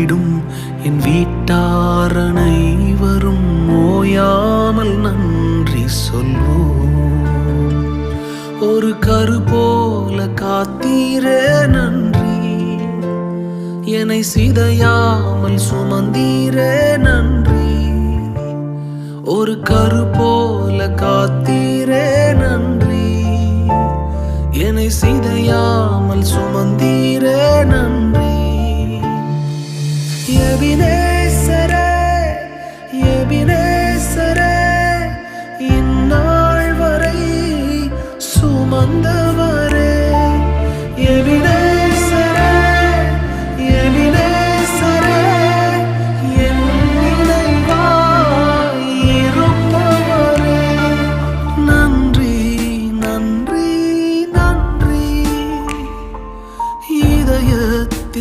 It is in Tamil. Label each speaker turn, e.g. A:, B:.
A: காத்திடும் என் வீட்டார் அனைவரும் ஓயாமல் நன்றி சொல்வோம். ஒரு கரு போல காத்தீரே நன்றி, என்னை சிதையாமல் சுமந்தீரே நன்றி. ஒரு கரு போல காத்தீரே நன்றி, என்னை சிதையாமல் சுமந்தீரே நன்றி.